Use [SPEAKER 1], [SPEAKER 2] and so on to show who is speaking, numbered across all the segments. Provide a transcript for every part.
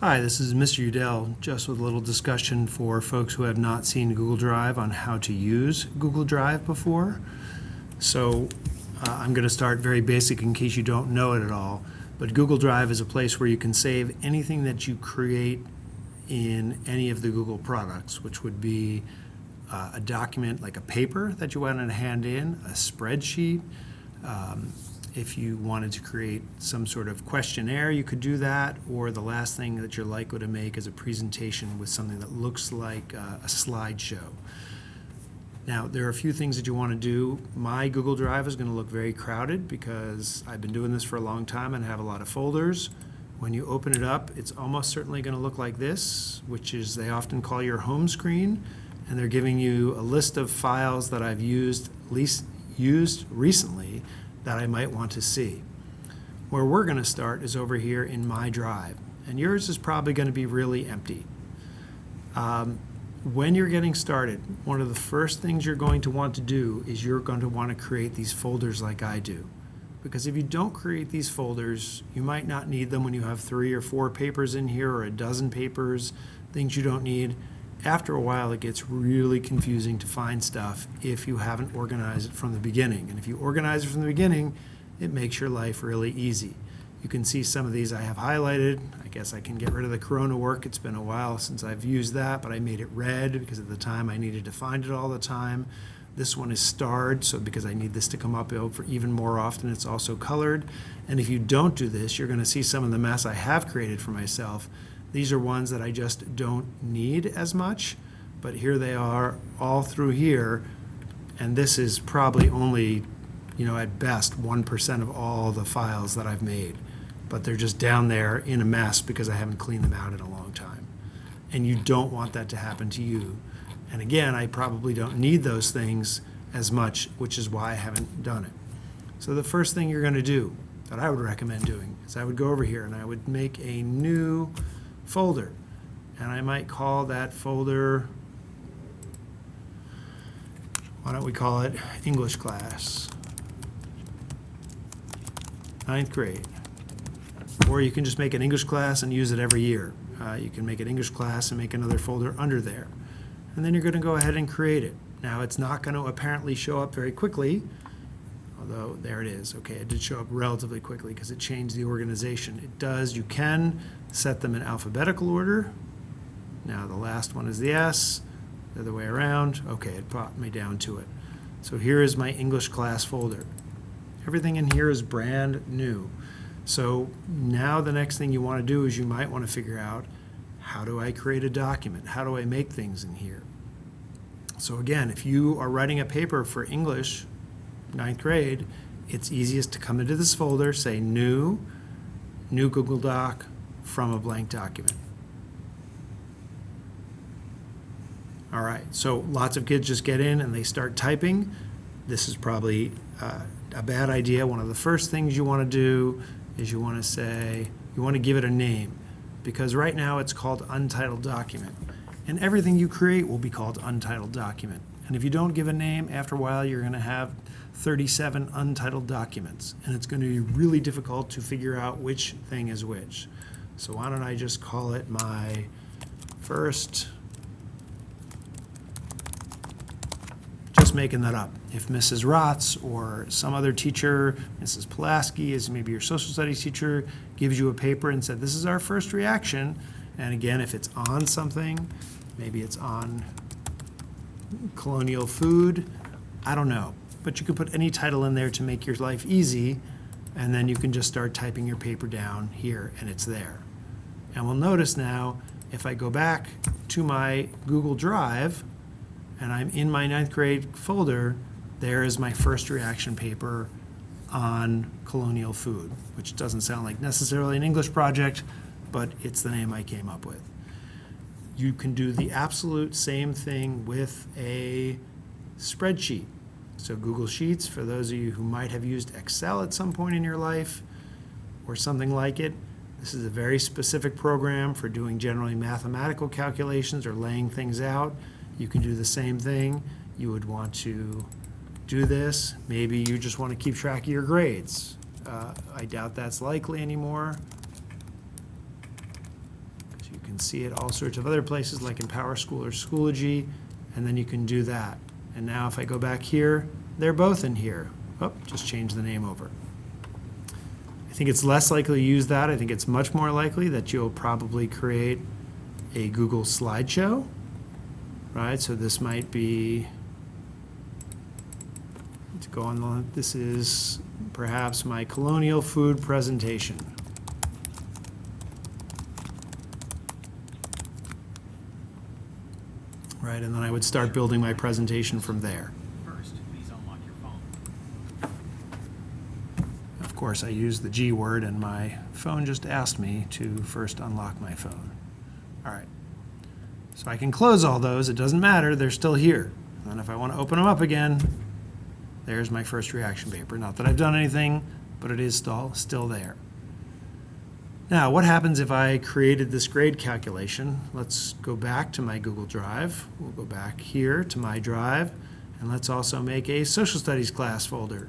[SPEAKER 1] Hi, this is Mr. Udell, just with a little discussion for folks who have not seen Google Drive on how to use Google Drive before. So I'm going to start very basic in case you don't know it at all. But Google Drive is a place where you can save anything that you create in any of the Google products, which would be a document like a paper that you want to hand in, a spreadsheet. If you wanted to create some sort of questionnaire, you could do that, or the last thing that you're likely to make is a presentation with something that looks like a slideshow. Now, there are a few things that you want to do. My Google Drive is going to look very crowded because I've been doing this for a long time and have a lot of folders. When you open it up, it's almost certainly going to look like this, which is they often call your home screen, and they're giving you a list of files that I've used recently that I might want to see. Where we're going to start is over here in My Drive, and yours is probably going to be really empty. When you're getting started, one of the first things you're going to want to do is you're going to want to create these folders like I do. Because if you don't create these folders, you might not need them when you have 3 or 4 papers in here or a dozen papers, things you don't need. After a while, it gets really confusing to find stuff if you haven't organized it from the beginning. And if you organize it from the beginning, it makes your life really easy. You can see some of these I have highlighted. I guess I can get rid of the Corona work. It's been a while since I've used that, but I made it red because at the time I needed to find it all the time. This one is starred, so because I need this to come up for even more often, it's also colored. And if you don't do this, you're going to see some of the mess I have created for myself. These are ones that I just don't need as much, but here they are all through here, and this is probably only, at best 1% of all the files that I've made, but they're just down there in a mess because I haven't cleaned them out in a long time. And you don't want that to happen to you. And again, I probably don't need those things as much, which is why I haven't done it. So the first thing you're going to do that I would recommend doing is I would go over here and I would make a new folder, and I might call that folder, why don't we call it English class, 9th grade. Or you can just make an English class and use it every year. You can make an English class and make another folder under there. And then you're going to go ahead and create it. Now, it's not going to apparently show up very quickly, although there it is. Okay, it did show up relatively quickly because it changed the organization. It does. You can set them in alphabetical order. Now the last one is the S, the other way around. Okay, it brought me down to it. So here is my English class folder. Everything in here is brand new. So now the next thing you want to do is you might want to figure out, how do I create a document? How do I make things in here? So again, if you are writing a paper for English, 9th grade, it's easiest to come into this folder, say new Google Doc from a blank document. All right, so lots of kids just get in and they start typing. This is probably a bad idea. One of the first things you want to do is you want to give it a name, because right now it's called untitled document. And everything you create will be called untitled document. And if you don't give a name, after a while you're going to have 37 untitled documents, and it's going to be really difficult to figure out which thing is which. So why don't I just call it my first, just making that up. If Mrs. Rotz or some other teacher, Mrs. Pulaski, is maybe your social studies teacher, gives you a paper and said, this is our first reaction, and again, if it's on something, maybe it's on colonial food, I don't know. But you could put any title in there to make your life easy, and then you can just start typing your paper down here, and it's there. And we'll notice now, if I go back to my Google Drive, and I'm in my 9th grade folder, there is my first reaction paper on colonial food, which doesn't sound like necessarily an English project, but it's the name I came up with. You can do the absolute same thing with a spreadsheet. So Google Sheets, for those of you who might have used Excel at some point in your life or something like it, this is a very specific program for doing generally mathematical calculations or laying things out. You can do the same thing. You would want to do this. Maybe you just want to keep track of your grades. I doubt that's likely anymore. You can see it all sorts of other places like in PowerSchool or Schoology, and then you can do that. And now if I go back here, they're both in here. Oh, just change the name over. I think it's less likely to use that. I think it's much more likely that you'll probably create a Google slideshow, right? So this might be, to go on the, this is perhaps my colonial food presentation. Right, and then I would start building my presentation from there.
[SPEAKER 2] First, please unlock your phone.
[SPEAKER 1] Of course, I used the G word, and my phone just asked me to first unlock my phone. All right. So I can close all those. It doesn't matter. They're still here. And if I want to open them up again, there's my first reaction paper. Not that I've done anything, but it is still there. Now, what happens if I created this grade calculation? Let's go back to my Google Drive. We'll go back here to my drive, and let's also make a social studies class folder.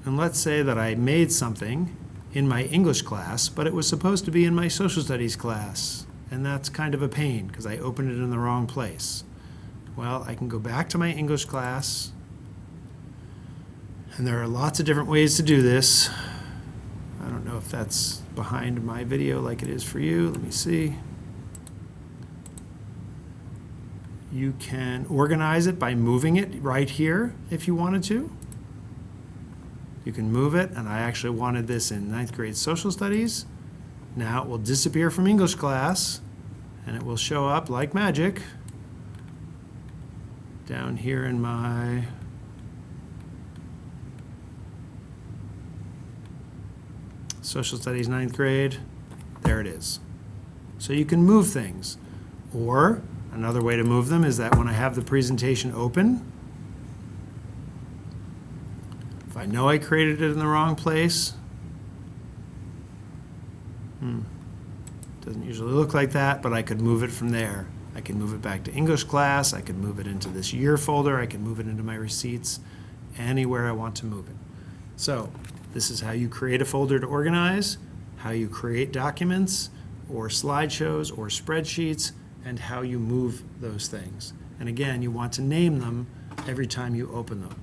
[SPEAKER 1] And let's say that I made something in my English class, but it was supposed to be in my social studies class. And that's kind of a pain because I opened it in the wrong place. Well, I can go back to my English class, and there are lots of different ways to do this. I don't know if that's behind my video like it is for you. Let me see. You can organize it by moving it right here if you wanted to. You can move it, and I actually wanted this in 9th grade social studies. Now it will disappear from English class, and it will show up like magic down here in my social studies 9th grade. There it is. So you can move things. Or another way to move them is that when I have the presentation open, if I know I created it in the wrong place, doesn't usually look like that, but I could move it from there. I can move it back to English class. I can move it into this year folder. I can move it into my receipts, anywhere I want to move it. So this is how you create a folder to organize, how you create documents or slideshows or spreadsheets, and how you move those things. And again, you want to name them every time you open them.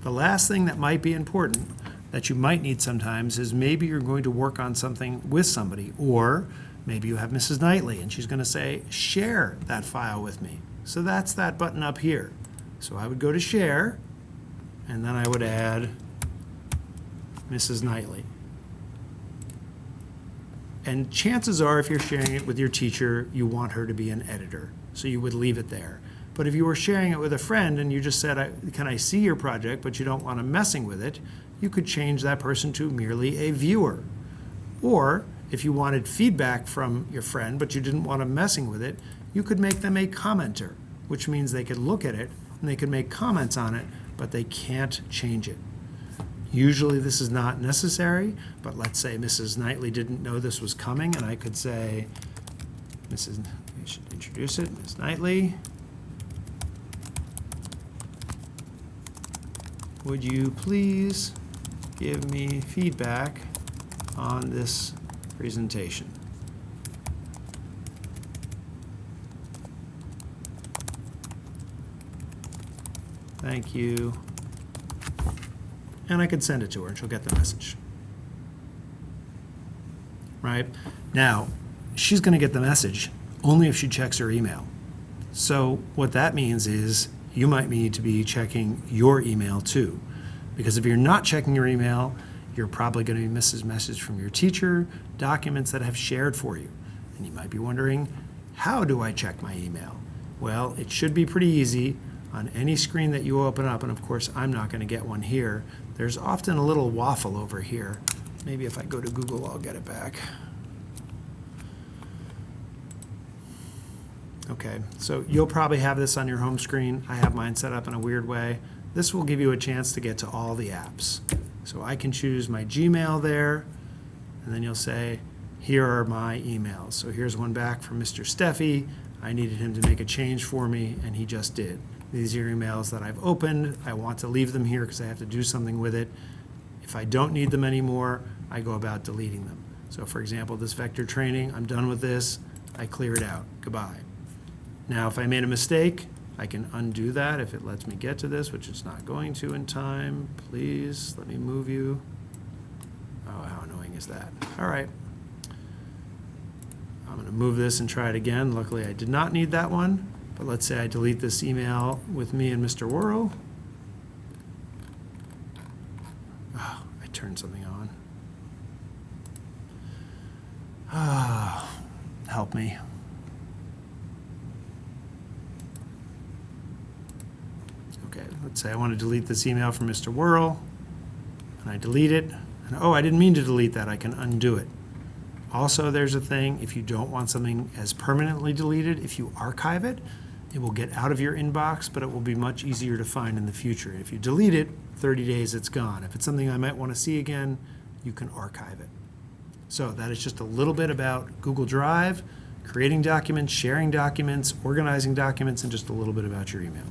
[SPEAKER 1] The last thing that might be important that you might need sometimes is maybe you're going to work on something with somebody, or maybe you have Mrs. Knightley and she's going to say, share that file with me. So that's that button up here. So I would go to share, and then I would add Mrs. Knightley. And chances are, if you're sharing it with your teacher, you want her to be an editor. So you would leave it there. But if you were sharing it with a friend and you just said, can I see your project, but you don't want to messing with it, you could change that person to merely a viewer. Or if you wanted feedback from your friend, but you didn't want them messing with it, you could make them a commenter, which means they could look at it and they could make comments on it, but they can't change it. Usually this is not necessary, but let's say Mrs. Knightley didn't know this was coming, and I could say, we should introduce it, Ms. Knightley, would you please give me feedback on this presentation? Thank you. And I could send it to her and she'll get the message. Right? Now, she's going to get the message only if she checks her email. So what that means is you might need to be checking your email too. Because if you're not checking your email, you're probably going to miss a message from your teacher, documents that have shared for you. And you might be wondering, how do I check my email? Well, it should be pretty easy on any screen that you open up. And of course, I'm not going to get one here. There's often a little waffle over here. Maybe if I go to Google, I'll get it back. Okay, so you'll probably have this on your home screen. I have mine set up in a weird way. This will give you a chance to get to all the apps. So I can choose my Gmail there, and then you'll say, here are my emails. So here's one back from Mr. Steffi. I needed him to make a change for me, and he just did. These are emails that I've opened. I want to leave them here because I have to do something with it. If I don't need them anymore, I go about deleting them. So for example, this vector training, I'm done with this. I clear it out. Goodbye. Now, if I made a mistake, I can undo that if it lets me get to this, which it's not going to in time. Please, let me move you. Oh, how annoying is that? All right. I'm going to move this and try it again. Luckily, I did not need that one. But let's say I delete this email with me and Mr. Worrell. Oh, I turned something on. Ah, help me. Okay, let's say I want to delete this email from Mr. Worrell, and I delete it. And oh, I didn't mean to delete that. I can undo it. Also, there's a thing, if you don't want something as permanently deleted, if you archive it, it will get out of your inbox, but it will be much easier to find in the future. If you delete it, 30 days it's gone. If it's something I might want to see again, you can archive it. So that is just a little bit about Google Drive, creating documents, sharing documents, organizing documents, and just a little bit about your email.